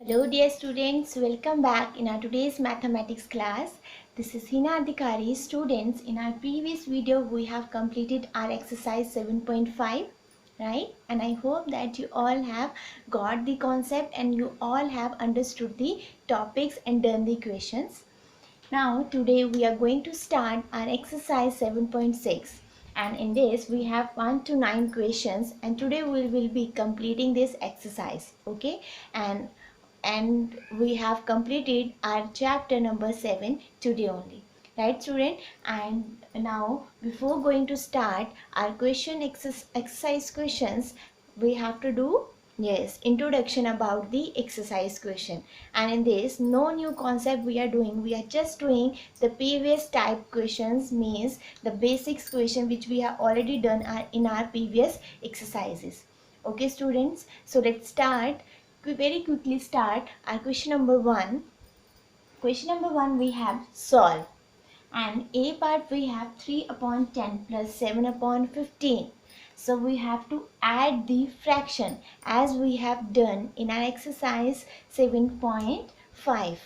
Hello dear students, welcome back in our today's mathematics class. This is Hina Adhikari. Students, in our previous video we have completed our exercise 7.5, right? And I hope that you all have got the concept and you all have understood the topics and done the questions. Now today we are going to start our exercise 7.6, and in this we have 1 to 9 questions, and today we will be completing this exercise, okay? And we have completed our chapter number 7 today only, right student? And now before going to start our exercise questions, we have to do, yes, introduction about the exercise question. And in this, no new concept we are doing, we are just doing the previous type questions, means the basics question which we have already done in our previous exercises. Okay students, so let's start. We very quickly start our question number 1. Question number 1 we have solve, and A part we have 3 upon 10 plus 7 upon 15. So we have to add the fraction as we have done in our exercise 7.5.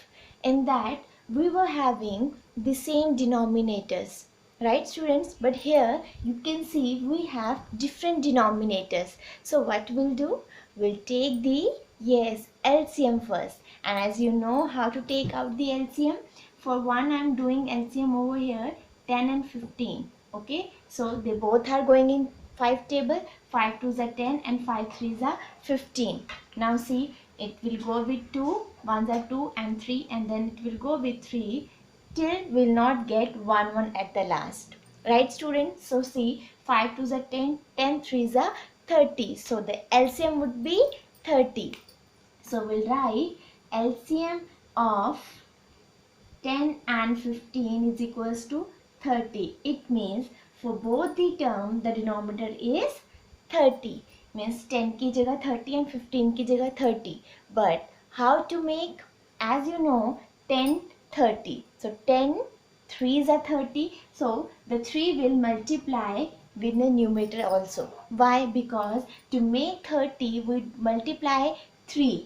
In that we were having the same denominators, right students? But here you can see we have different denominators. So what we'll do, we'll take the, yes, LCM first. And as you know how to take out the LCM, for one I'm doing LCM over here, 10 and 15. Okay, so they both are going in 5 table. 5 2s are 10 and 5 3s are 15. Now see, it will go with 2, 1s are 2 and 3, and then it will go with 3 till will not get 1 at the last, right students? So see, 5 2s are 10, 10 3s are 30. So the LCM would be 30. So we'll write LCM of 10 and 15 is equals to 30. It means for both the term the denominator is 30. Means 10 की जगह 30 and 15 की जगह 30. But how to make? As you know, 10 30. So 10 3s are 30. So the 3 will multiply with the numerator also. Why? Because to make 30 we multiply 3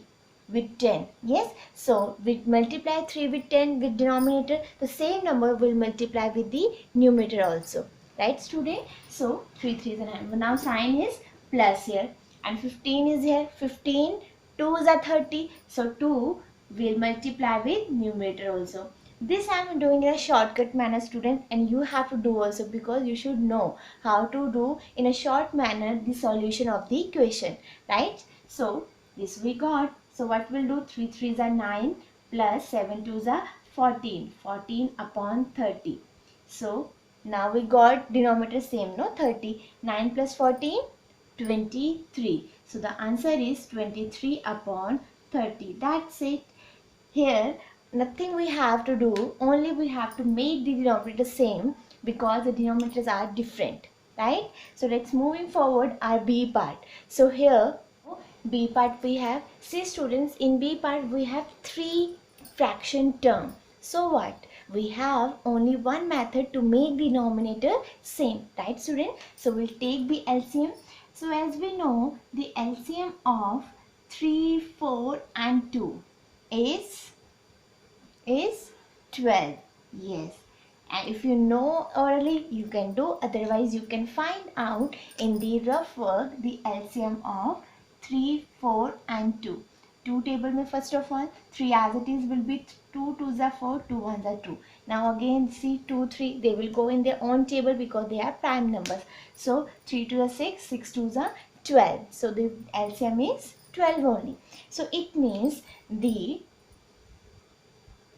with 10. Yes, so we multiply 3 with 10 with denominator, the same number will multiply with the numerator also, right student? So 3 3 is 9. Now sign is plus here, and 15 is here. 15 2s are 30, so 2 will multiply with numerator also. This I am doing in a shortcut manner student, and you have to do also, because you should know how to do in a short manner the solution of the equation, right? So this we got. So what we'll do, 3 3s are 9 plus 7 2s are 14. 14 upon 30. So now we got denominator same, no? 30. 9 plus 14, 23. So the answer is 23 upon 30. That's it. Here nothing we have to do, only we have to make the denominator same, because the denominators are different, right? So let's moving forward our B part. So here B part we have, see students, in B part we have 3 fraction term. So what? We have only one method to make the denominator same, right student? So we'll take the LCM. So as we know, the LCM of 3, 4 and 2 is 12. Yes. And if you know orally, you can do. Otherwise, you can find out in the rough work the LCM of 3, 4 and 2. 2 table mein first of all, 3 as it is will be 2 2s are 4, 2 1s are 2. Now again see 2 3, they will go in their own table because they are prime numbers. So 3 2s are 6, 6 2s are 12. So the LCM is 12 only. So it means the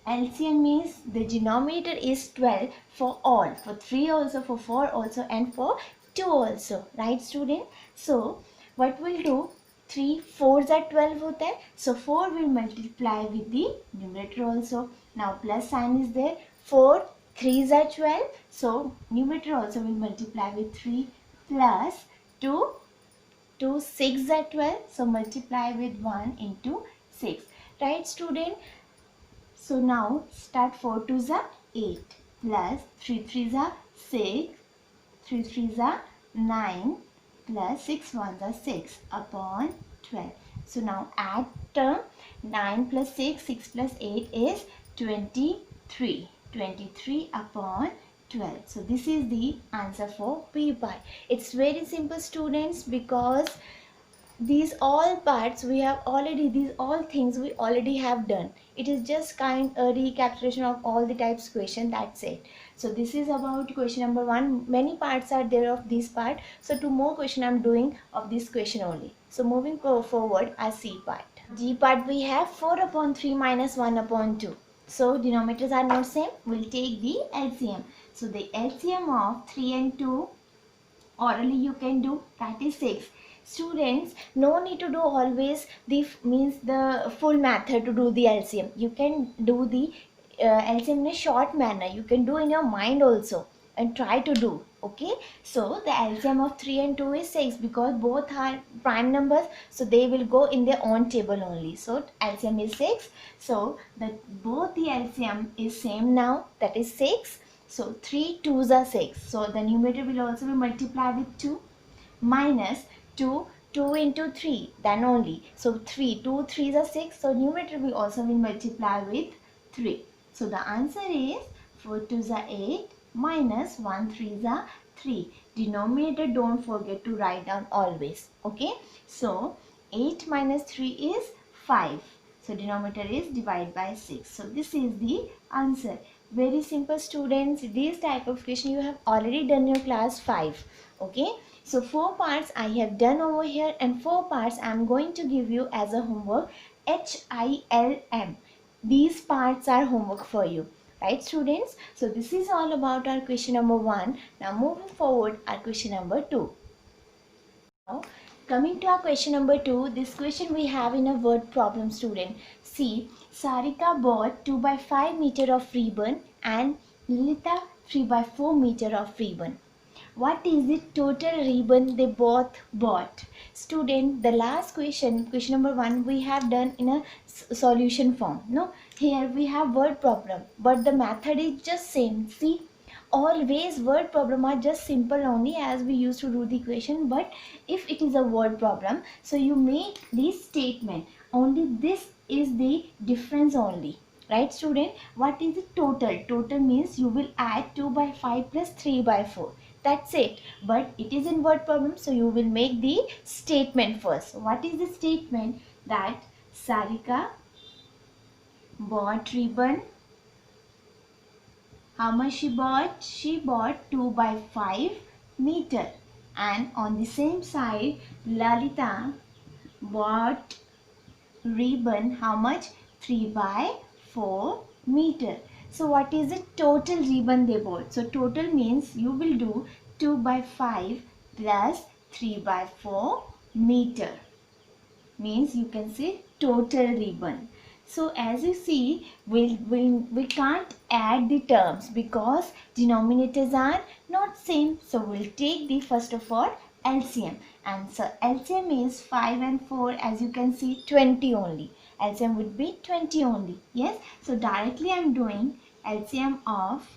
LCM means the denominator is 12 for all, for 3 also, for 4 also, and for 2 also, right student? So what we'll do, 3 4s are 12 होता है, so 4 will multiply with the numerator also. Now plus sign is there. 4 3s are 12, so numerator also will multiply with 3, plus 2 2 6 are 12, so multiply with 1 into 6, right student? So now start 4 2s are 8 plus 3 3s are 6, 3 3s are 9 plus 6 1s are 6 upon 12. So now add term. 9 plus 6, 6 plus 8 is 23. 23 upon 12. So this is the answer for B part. It's very simple, students, because these all parts we have already, these all things we already have done. It is just kind a recapitulation of all the types question, that's it. So this is about question number 1. Many parts are there of this part, so 2 more question I'm doing of this question only. So moving forward, our C part. G part we have 4 upon 3 minus 1 upon 2. So denominators are not same, we'll take the LCM. So the LCM of 3 and 2 orally you can do, that is 6. Students, no need to do always the means the full method to do the LCM. You can do the LCM in a short manner. You can do in your mind also and try to do. Okay, so the LCM of 3 and 2 is 6 because both are prime numbers, so they will go in their own table only. So LCM is 6. So both the LCM is same now, that is 6. So 3 2s are 6. So the numerator will also be multiplied with 2 minus 2 into 3, then only. So 2 3s are 6. So numerator will also be multiplied with 3. So the answer is 4 2s are 8 minus 1 3s are 3. Denominator don't forget to write down always. Okay. So 8 minus 3 is 5. So denominator is divided by 6. So this is the answer. Very simple, students. This type of question you have already done in your class 5. Okay. So 4 parts I have done over here, and 4 parts I am going to give you as a homework. HILM. These parts are homework for you. Right, students? So this is all about our question number 1. Now moving forward, our question number 2. Now, coming to our question number 2, this question we have in a word problem, student. See, Sarika bought 2 by 5 meter of ribbon and Lilita 3 by 4 meter of ribbon. What is the total ribbon they both bought? Student, the last question, question number 1, we have done in a solution form. No, here we have word problem, but the method is just same. See, always word problem are just simple only as we used to do the equation, but if it is a word problem, so you make this statement only. This is the difference only. Right, student? What is the total? Total means you will add 2 by 5 plus 3 by 4. That's it. But it is in word problem, so you will make the statement first. What is the statement? That Sarika bought ribbon. How much she bought? She bought 2 by 5 meter. And on the same side, Lalita bought ribbon. How much? 3 by 4 meter. So what is the total ribbon they bought? So total means you will do 2 by 5 plus 3 by 4 meter. Means you can say total ribbon. So as you see, we can't add the terms because denominators are not same. So we'll take the first of all LCM. And so LCM is 5 and 4, as you can see 20 only. LCM would be 20 only. Yes. So directly I am doing LCM of,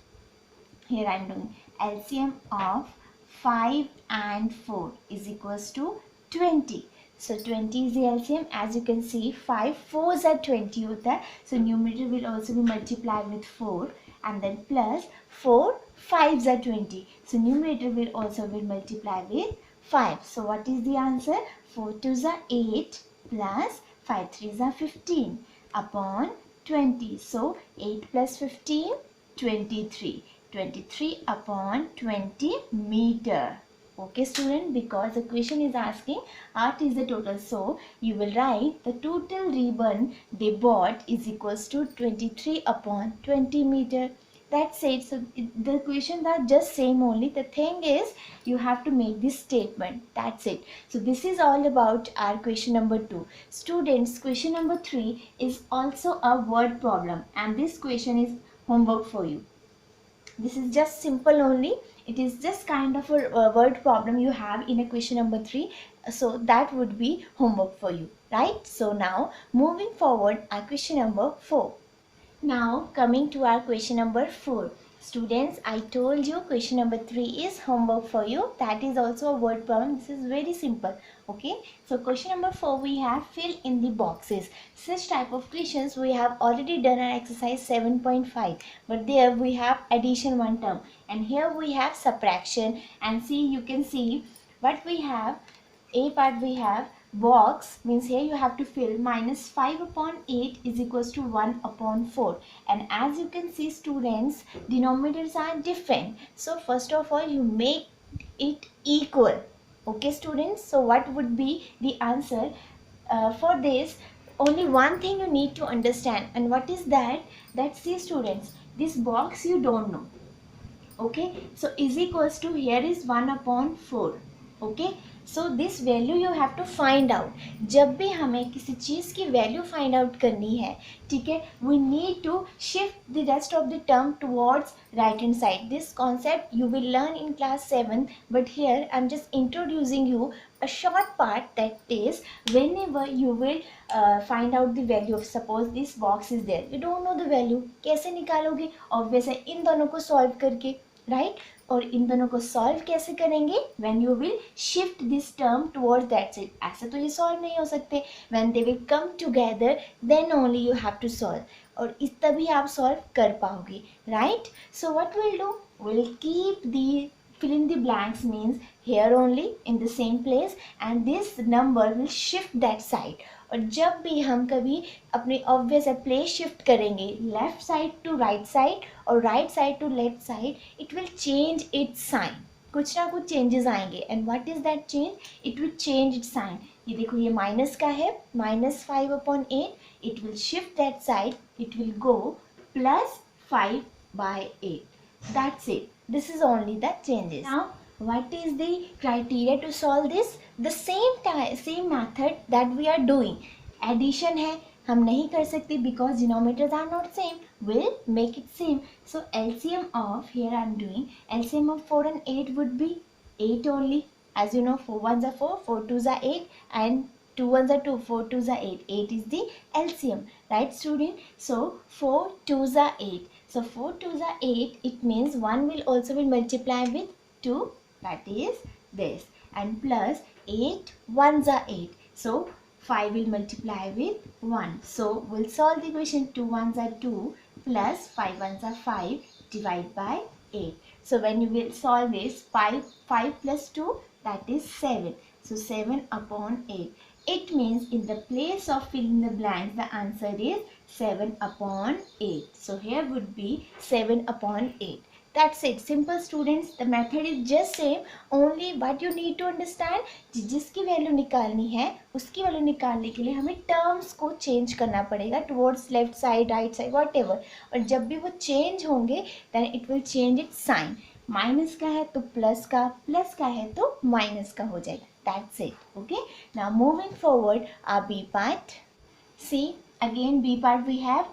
here I am doing LCM of 5 and 4 is equals to 20. So 20 is the LCM. As you can see, 5 4s are 20 hota. So numerator will also be multiplied with 4, and then plus 4 5s are 20. So numerator will also be multiplied with 5. So what is the answer? 4 2s are 8 plus 5 3s are 15 upon 20. So 8 plus 15, 23. 23 upon 20 meter. Okay, student, because the question is asking what is the total. So you will write the total ribbon they bought is equals to 23 upon 20 meter. That's it. So the questions are just same only. The thing is you have to make this statement. That's it. So this is all about our question number 2. Students, question number 3 is also a word problem, and this question is homework for you. This is just simple only. It is just kind of a word problem you have in a question number 3. So that would be homework for you, right? So now moving forward, our question number 4. Now coming to our question number 4. Students, I told you question number 3 is homework for you. That is also a word problem. This is very simple. Okay. So question number 4 we have fill in the boxes. Such type of questions we have already done our exercise 7.5. But there we have addition one term. And here we have subtraction. And see, you can see what we have. A part we have box, means here you have to fill minus 5 upon 8 is equals to 1 upon 4. And as you can see students, denominators are different. So first of all you make it equal. Okay students, so what would be the answer? For this, only one thing you need to understand, and what is that? That see students, this box you don't know. Okay, so is equals to, here is 1 upon 4. okay, so this value you have to find out. जब भी हमें किसी चीज़ की value find out करनी है, ठीक है, we need to shift the rest of the term towards right hand side. This concept you will learn in class 7, but here I'm just introducing you a short part, that is whenever you will find out the value of, suppose this box is there, you don't know the value, कैसे निकालोगे? Obvious है इन दोनों को solve करके, right. और इन दोनों को solve कैसे करेंगे? When you will shift this term towards that side. ऐसे तो ये सॉल्व नहीं हो सकते. When they will come together then only you have to solve, और इस तभी आप सॉल्व कर पाओगे, right. So what will do, will keep the fill in the blanks, means here only in the same place, and this number will shift that side. और जब भी हम कभी अपने ऑब्वियस प्लेस शिफ्ट करेंगे left side to right side और right side to left side, it will change its sign. कुछ ना कुछ चेंजेस आएंगे. And what is that change? It will change its sign. ये देखो, ये माइनस का है, minus 5 upon 8, it will shift that side, it will go plus 5 by 8. That's it. This is only the changes. Now, what is the criteria to solve this? The same method that we are doing. Addition है, हम नहीं कर सकते because denominators are not same. We'll make it same. So LCM of, here I am doing LCM of 4 and 8 would be 8 only. As you know, 4 ones are 4, 4 twos are 8, and 2 ones are 2, 4 twos are 8. 8 is the LCM, right student? So 4 twos are 8. So 4 twos are 8. It means 1 will also will multiply with 2. That is this. And plus 8 ones are 8. So 5 will multiply with 1. So we'll solve the equation. 2 ones are 2 plus 5 ones are 5. Divide by 8. So when you will solve this, 5 plus 2, that is 7. So 7 upon 8. It means in the place of filling the blanks, the answer is 7 upon 8. So here would be 7 upon 8. That's it. Simple students. The method is just same. Only what you need to understand, जिसकी value निकालनी है उसकी value निकालने के लिए हमें terms को change करना पड़ेगा towards left side, right side, whatever. और जब भी वो चेंज होंगे then it will change its sign. Minus का है तो प्लस का, प्लस का है तो माइनस का हो जाएगा. That's it. Okay. Now moving forward, our B part. See, again B part we have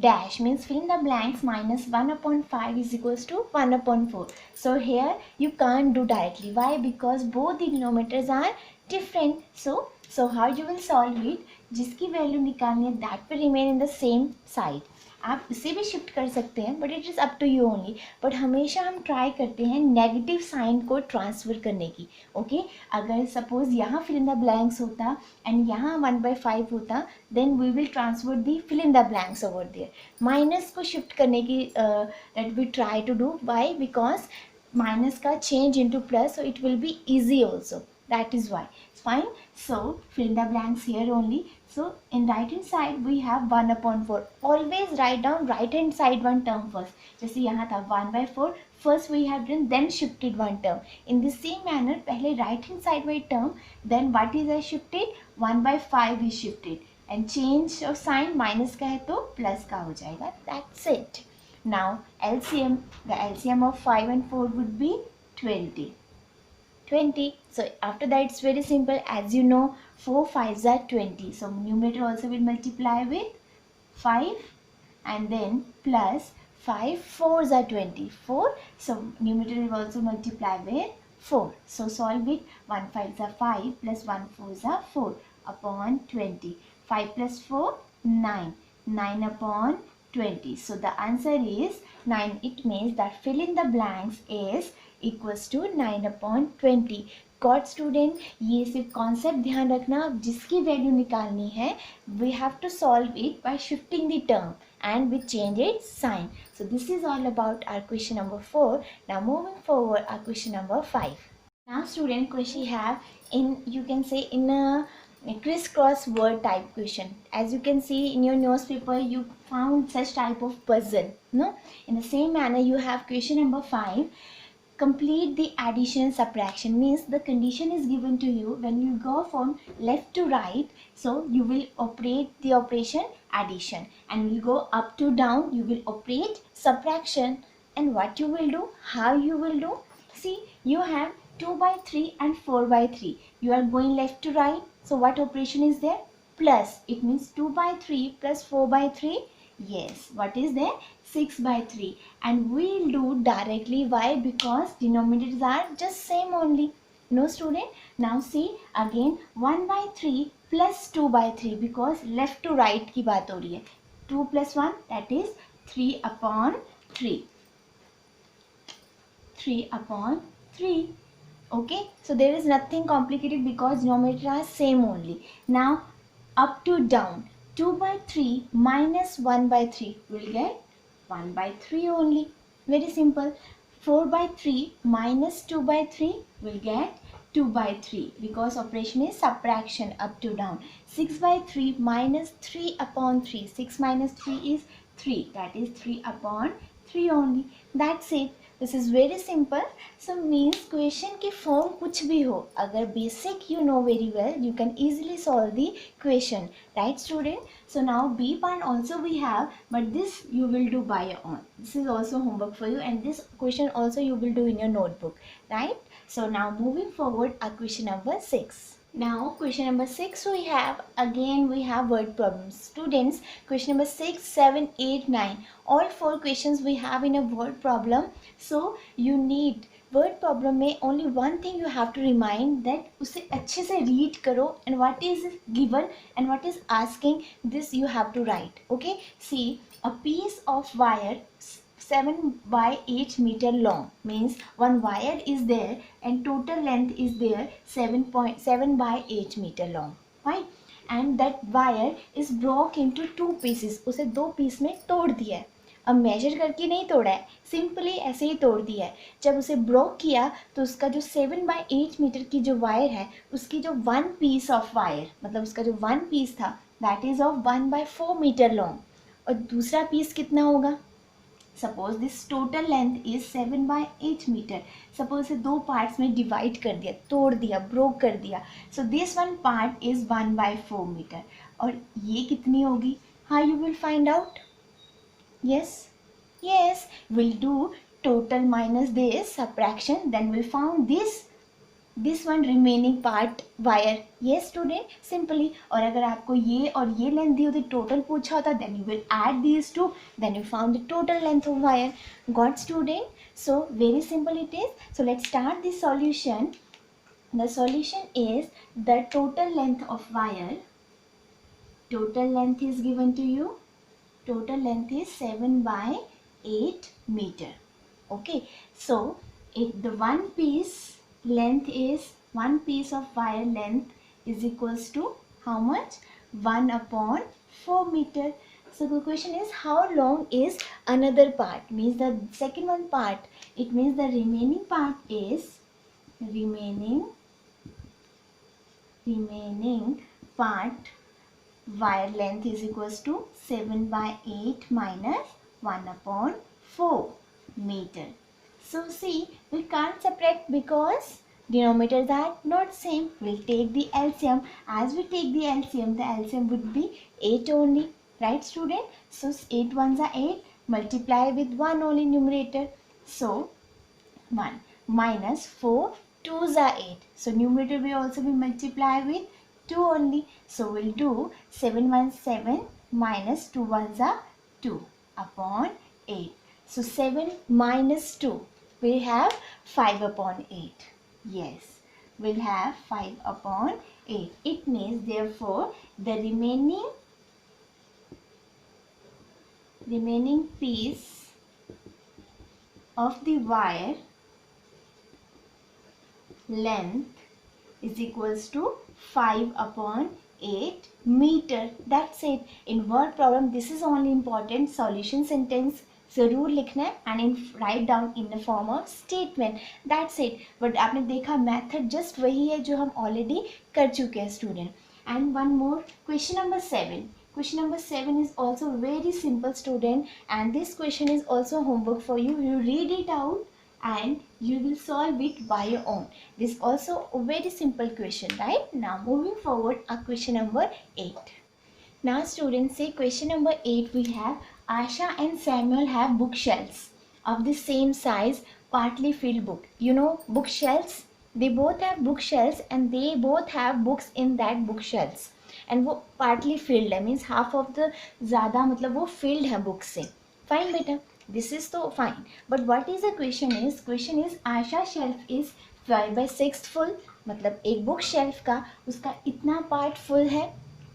dash, means fill in the blanks. Minus 1 upon 5 is equals to 1 upon 4. So here you can't do directly. Why? Because both the denominators are different. So how you will solve it? जिसकी value निकालनी है that will remain in the same side. आप इसे भी shift कर सकते हैं, but it is up to you only. But हमेशा हम ट्राई करते हैं नेगेटिव साइन को ट्रांसफ़र करने की. ओके, अगर सपोज यहाँ फिल इन द ब्लैंक्स होता एंड यहाँ 1/5 होता, then we will transfer the fill in the blanks over there. Minus को शिफ्ट करने की that we try to do. Why? Because minus का change into plus, so it will be easy also. That is why. Fine. So fill in the blanks here only. So in right hand side we have 1 upon 4. Always write down right hand side one term first. जैसे यहाँ था 1/4. First we have done, then shifted one term. In the same manner, पहले right hand side by term, then what is I shifted? 1/5 is shifted. And change of sign, minus का है तो plus का हो जाएगा. That's it. Now LCM. The LCM of 5 and 4 would be 20. 20. So after that it's very simple. As you know, 4 5s are 20. So numerator also will multiply with 5, and then plus 5 4s are 24. So numerator will also multiply with 4. So solve it. 1 5s are 5 plus 1 4s are 4 upon 20. 5 plus 4, 9. 9 upon 20. So the answer is 9. It means that fill in the blanks is equals to 9 upon 20. Good student, ये सिर्फ concept ध्यान रखना, जिसकी value निकालनी है we have to solve it by shifting the term and we change its sign. So this is all about our question number 4. Now moving forward, our question number 5. Now student, question we have in, you can say, in a crisscross word type question. As you can see in your newspaper, you found such type of puzzle, no? In the same manner, you have question number 5. Complete the addition and subtraction, means the condition is given to you when you go from left to right, so you will operate the operation addition, and will go up to down, you will operate subtraction. And what you will do, how you will do, see, you have 2 by 3 and 4 by 3, you are going left to right, so what operation is there, plus, it means 2 by 3 plus 4 by 3, yes, what is there, 6 by 3, and we'll do directly. Why? Because denominators are just same only, no student. Now see again, 1 by 3 plus 2 by 3, because left to right की बात हो रही है, 2 plus 1 that is 3 upon 3, 3 upon 3. Okay, so there is nothing complicated because denominators are same only. Now up to down, 2 by 3 minus 1 by 3 will get 1 by 3 only. Very simple. 4 by 3 minus 2 by 3 will get 2 by 3, because operation is subtraction up to down. 6 by 3 minus 3 upon 3. 6 minus 3 is 3. That is 3 upon 3 only. That's it. This is very simple. So means question की form कुछ भी हो, अगर basic you know very well, you can easily solve the question, right student? So now B part also we have, but this you will do by your own. This is also homework for you, and this question also you will do in your notebook, right? So now moving forward, our question number 6. Now question number 6 we have, again we have word problems. Students, question number 6, 7, 8, 9, all 4 questions we have in a word problem. So you need word problem में only one thing you have to remind, that उसे अच्छे से read करो, and what is given and what is asking, this you have to write. Okay, see, a piece of wire 7 by 8 meter long, means one wire is there and total length is there 7.7 by 8 meter long, right? And that wire is broke into 2 pieces. उसे 2 piece में तोड़ दिया है. अब major करके नहीं तोड़ा है, सिंपली ऐसे ही तोड़ दिया है. जब उसे ब्रोक किया तो उसका जो 7 by 8 मीटर की जो वायर है, उसकी जो 1 piece ऑफ वायर, मतलब उसका जो 1 piece था, that is of 1 by 4 metre long. और दूसरा पीस कितना होगा, suppose this total length is 7 by 8 metre. Suppose इसे 2 पार्ट्स में डिवाइड कर दिया, तोड़ दिया, ब्रोक कर दिया. So this one part is 1 by 4 metre. और ये कितनी होगी, how you will find out? yes, we'll do total minus this subtraction, then we'll found this one remaining part wire. yes student, simply. और अगर आपको ये और ये लेंथ दी होती, टोटल पूछा होता, then you will add these two, then you found the total length of wire. got student? So very simple it is. So let's start the solution. The solution is the total length of wire. Total length is given to you. Total length is 7 by 8 meter. Okay, so if the one piece length is, one piece of wire length is equals to how much, 1 upon 4 meter. So the question is, how long is another part, means the second one part, it means the remaining part is, remaining part wire length is equals to 7 by 8 minus 1 upon 4 meter. So see, we can't subtract because denominators are not same. We'll take the LCM. As we take the LCM would be 8 only, right student? So 8 ones are 8, multiply with 1 only numerator. So 1 minus 4 2s are 8. So numerator will also be multiplied with 2 only. So we'll do 7 1 7 minus 2 ones are 2 upon 8. So 7 minus 2, we have 5 upon 8. Yes, we'll have 5 upon 8. It means therefore the remaining remaining piece of the wire length is equals to 5/8 meter. That's it. In word problem this is only important. Solution sentence जरूर लिखना है and in write down in the form of statement. That's it. But आपने देखा method just वही है जो हम already कर चुके हैं student. And one more question number 7. Question number 7 is also very simple student, and this question is also homework for you. You read it out and you will solve it by your own. This also a very simple question, right? Now moving forward, a question number 8. Now students, say question number 8 we have Asha and Samuel have bookshelves of the same size, partly filled book. You know bookshelves? They both have bookshelves and they both have books in that bookshelves. And वो partly filled है, means half of the ज़्यादा मतलब वो filled है books से. Fine बेटा, this is so fine. But what is the question is Asha shelf is 5/6 full, मतलब एक बुक शेल्फ का उसका इतना पार्ट फुल है.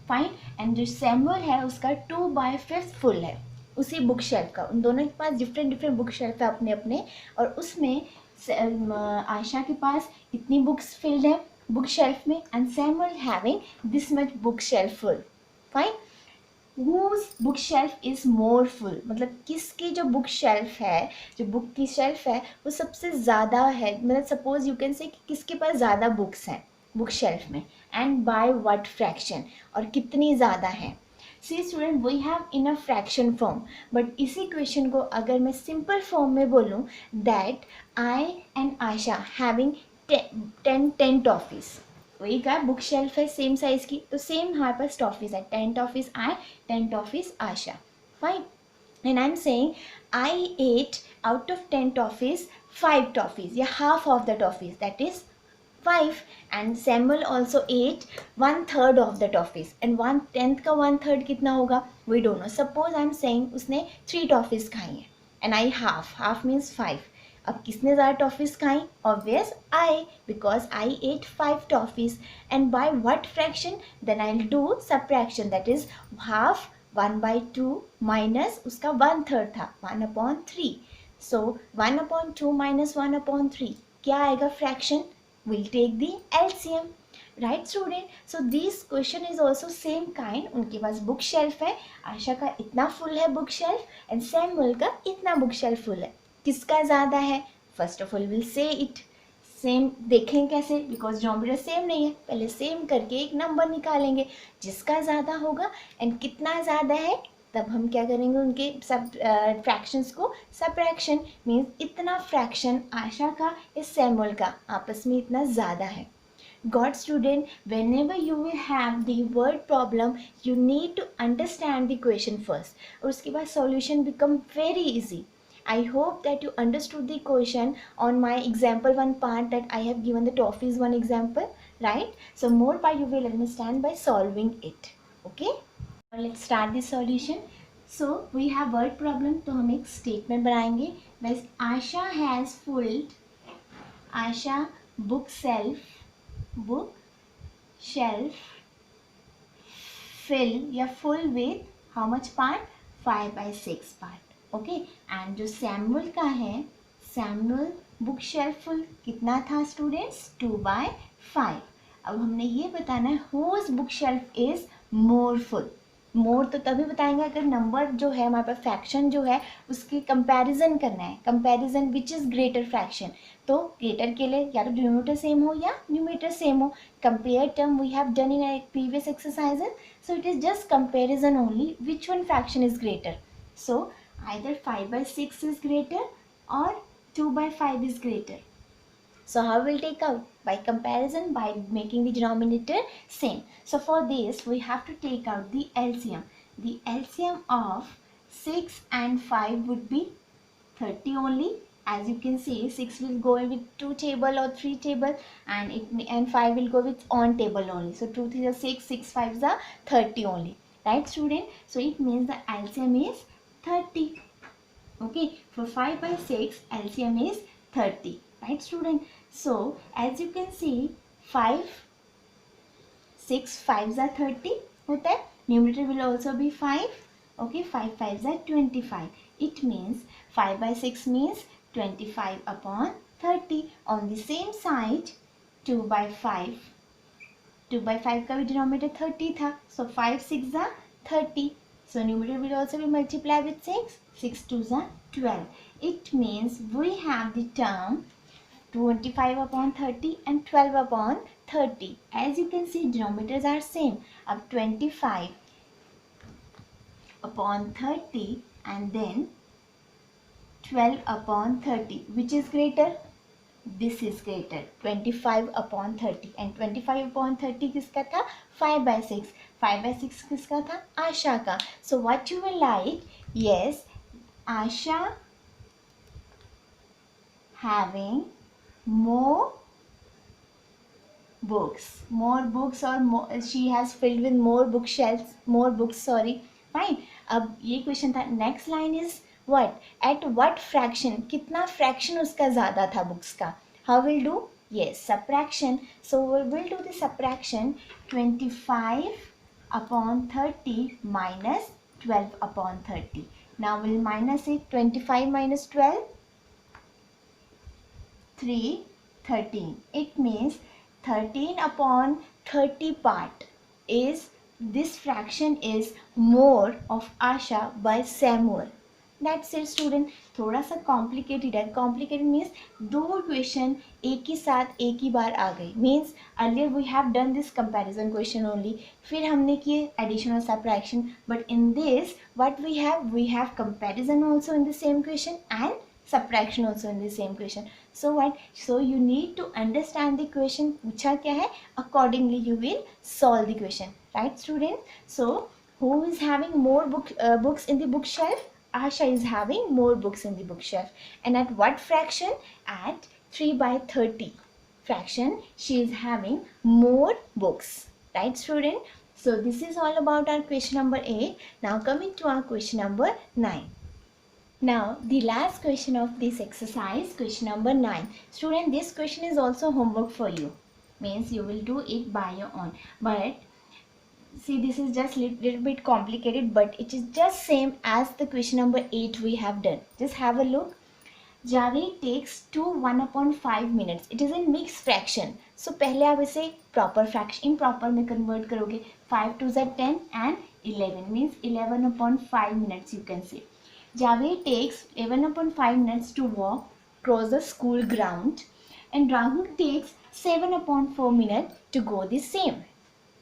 फाइन. एंड जो सैमुअल है उसका 2/5 फुल है उसी बुक शेल्फ का. उन दोनों के पास डिफरेंट बुक शेल्फ है अपने अपने, और उसमें आयशा के पास इतनी बुक्स फिल्ड है बुक शेल्फ में, and Samuel having this much book shelf full. Fine. whose book shelf is more full, मतलब किसकी जो बुक शेल्फ है, जो बुक की शेल्फ है वो सबसे ज़्यादा है. मतलब सपोज यू कैन से कि किसके पास ज़्यादा बुक्स हैं बुक शेल्फ में, एंड बाय व्हाट फ्रैक्शन, और कितनी ज़्यादा है. See student, we have in a fraction form, but इसी क्वेश्चन को अगर मैं सिंपल फॉर्म में बोलूँ that I and Ayesha having 10 toffees. वही का बुक शेल्फ है सेम साइज की, तो सेम हमारे पास टॉफीज़ है. 10 toffees I, 10 toffees Ayesha. Fine. And I am saying I ate out of 10 toffees 5 toffees, या half of the toffees, that is 5. and Samuel also ate 1/3 of the toffees, and 1/10 का 1/3 कितना होगा we don't know. suppose I'm saying उसने 3 toffees खाई हैं and I half means 5. अब किसने ज़्यादा टॉफीज़ खाई? obvious I, because I ate 5 toffees. and by what fraction? then I'll do subtraction, that is half 1/2 minus उसका 1/3 था 1/3. so 1/2 minus 1/3 क्या आएगा fraction? We'll take the LCM, right student? so this question is also same kind. उनके पास book shelf है, आशा का इतना full है book shelf, and Samuel का इतना बुक शेल्फ फुल है. किसका ज़्यादा है? First of all will say it same. देखें कैसे? बिकॉज जोमेट्री सेम नहीं है, पहले सेम करके एक नंबर निकालेंगे जिसका ज़्यादा होगा एंड कितना ज़्यादा है, तब हम क्या करेंगे उनके सब फ्रैक्शंस को सब्ट्रैक्शन, मीन्स इतना फ्रैक्शन आशा का इस सैमुअल का आपस में इतना ज़्यादा है. Good student, whenever you will have the word problem you need to understand the question first, और उसके बाद solution become very easy. I hope that you understood the question on my example one part that I have given the toffees one example, right? So more part you will understand by solving it. Okay? Now let's start the solution. So we have word problem, तो हम एक statement बनाएंगे. बस Asha has filled, Asha book shelf fill या full with how much part? 5/6 part. Okay. And जो Samuel का है, Samuel book shelf full कितना था स्टूडेंट्स? 2/5. अब हमने ये बताना है whose book shelf is more full. More तो तभी बताएंगे अगर नंबर जो है हमारे पास फ्रैक्शन जो है उसकी कंपैरिजन करना है. Comparison which is greater fraction, तो ग्रेटर के लिए या तो डिनोमिनेटर सेम हो या न्यूमरेटर सेम हो. Compare term we have done in previous exercises, so it is just comparison only which one fraction is greater. सो either 5/6 is greater or 2/5 is greater. So how we'll take out? By comparison, by making the denominator same. So for this we have to take out the LCM. The LCM of 6 and 5 would be 30 only. As you can see, 6 will go with 2 table or 3 table, and 5 will go with on table only. So 2 3 are 6, 6 5 are 30 only. Right student? So it means the LCM is 30. Okay, for 5/6 LCM is 30, right student? So as you can see 5 6 5s are 30 होता है. Numerator will also be 5. Okay, 5 5s are 25. It means 5 by 6 means 25 upon 30. On the same side, 2 by 5. 2 by 5 का भी denominator 30 था. So 5 6 are 30. So numerator will also be multiplied with 6. 6 2s are 12. It means we have the term 25 upon 30 and 12 upon 30. As you can see, denominators are same. अब 25 upon 30 and then 12 upon 30. Which is greater? This is greater. 25 upon 30 and 25 upon 30 किसका था? 5 by 6. 5 by 6 किसका था? आशा का. So what you will like? Yes, Asha having more books or more, she has filled with more bookshelves, more books, sorry. Fine. अब ये question था. Next line is what? At what fraction, कितना fraction उसका ज़्यादा था books का. How will do? yes, subtraction. So we will do the subtraction. 25 upon 30 minus 12 upon 30. Now we'll minus it. 25 minus 12, 3, 13. It means 13 upon 30 part is, this fraction is more of Asha by Samuel. That's it student. थोड़ा सा complicated है. Complicated means दो question एक ही साथ एक ही बार आ गई. Means earlier we have done this comparison question only. फिर हमने किए addition और subtraction. But in this what we have comparison also in the same question and subtraction also in the same question. So what? So you need to understand the question पूछा क्या है, accordingly you will solve the question, right students? So who is having more books in the bookshelf? Asha is having more books in the bookshelf. And at what fraction? At 3 by 30 fraction she is having more books, right student? So this is all about our question number 8. Now coming to our question number 9. Now the last question of this exercise, question number 9. Student, this question is also homework for you. Means you will do it by your own. But see, this is just little bit complicated, but it is just same as the question number 8 we have done. Just have a look. Javed takes 2 1/5 minutes. It is in mixed fraction. So पहले आप इसे proper fraction, improper में convert करोगे. 5 2s are 10 and 11 means 11/5 minutes you can say. Javed takes 11/5 minutes to walk across the school ground and Rahul takes 7/4 minutes to go the same.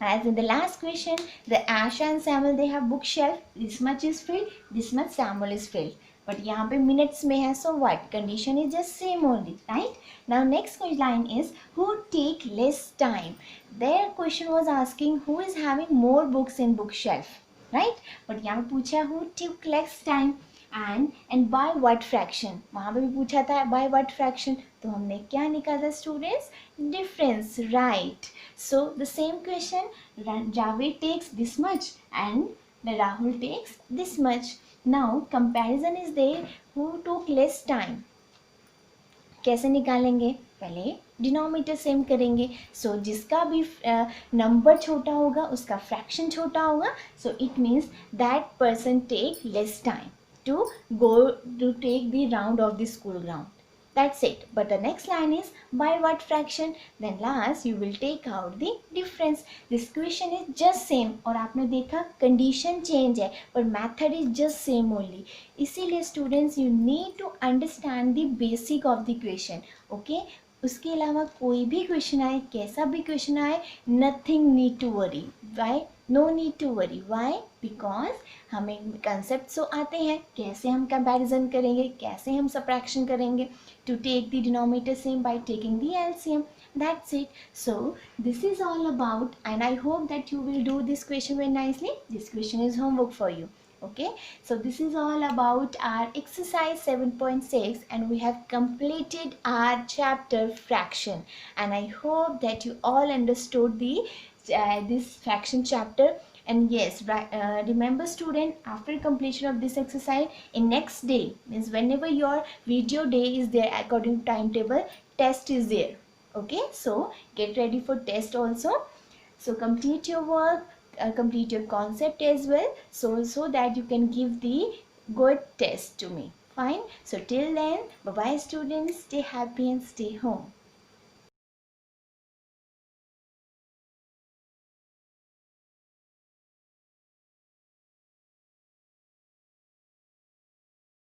As in the last question, the Asha and Samuel, they have bookshelf. This much is filled, this much Samuel is filled. But यहाँ पे minutes में है, so what? Condition is just same only, right? Now next line is who take less time. Their question was asking who is having more books in bookshelf, right? But यहाँ पे पूछा who took less time and by what fraction. वहाँ पे भी पूछा था by what fraction. तो हमने क्या निकाला students? Difference, right? So the same question, Javed takes this much and Rahul takes this much. Now comparison is there. Who took less time? कैसे निकालेंगे? पहले डिनोमिनेटर सेम करेंगे. सो जिसका भी नंबर छोटा होगा उसका फ्रैक्शन छोटा होगा. So it means that person take less time to go to take the round of the school ground. That's it. But the next line is by what fraction. Then last you will take out the difference. This question is just same और आपने देखा condition change है but method is just same only. इसीलिए students you need to understand the basic of the question. Okay? उसके अलावा कोई भी question आए, कैसा भी क्वेश्चन आए, nothing need to worry. Why? No need to worry. Why? Because हमें कंसेप्ट तो आते हैं, कैसे हम कंपैरिजन करेंगे, कैसे हम सब्ट्रैक्शन करेंगे, to take the denominator same by taking the LCM. That's it. So this is all about, and I hope that you will do this question very nicely. This question is homework for you. Okay, so this is all about our exercise 7.6 and we have completed our chapter fraction, and I hope that you all understood the this fraction chapter. And yes, remember student, after completion of this exercise, in next day means whenever your video day is there according to timetable, test is there. Okay, so get ready for test also. So complete your work, complete your concept as well, so that you can give the good test to me. Fine. So till then, bye bye students, stay happy and stay home.